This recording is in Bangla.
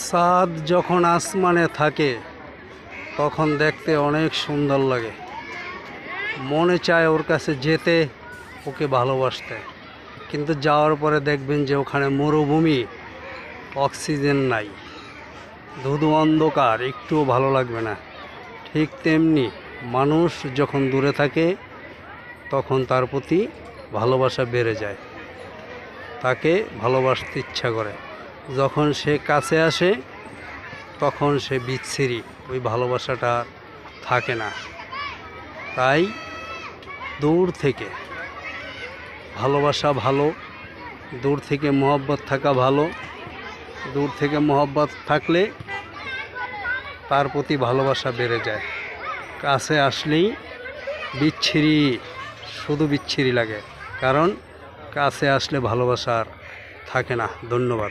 চাঁদ যখন আসমানে থাকে তখন দেখতে অনেক সুন্দর লাগে, মনে চায় ওর কাছে যেতে, ওকে ভালোবাসতে। কিন্তু যাওয়ার পরে দেখবেন যে ওখানে মরুভূমি, অক্সিজেন নাই, ধুধু অন্ধকার, একটুও ভালো লাগবে না। ঠিক তেমনি মানুষ যখন দূরে থাকে তখন তার প্রতি ভালোবাসা বেড়ে যায়, তাকে ভালোবাসতে ইচ্ছা করে। যখন সে কাছে আসে তখন সে বিচ্ছিরি, ওই ভালোবাসাটা থাকে না। তাই দূর থেকে ভালোবাসা ভালো, দূর থেকে মহব্বত থাকা ভালো। দূর থেকে মহব্বত থাকলে তার প্রতি ভালোবাসা বেড়ে যায়। কাছে আসলেই বিচ্ছিরি, শুধু বিচ্ছিরি লাগে, কারণ কাছে আসলে ভালোবাসা আর থাকে না। ধন্যবাদ।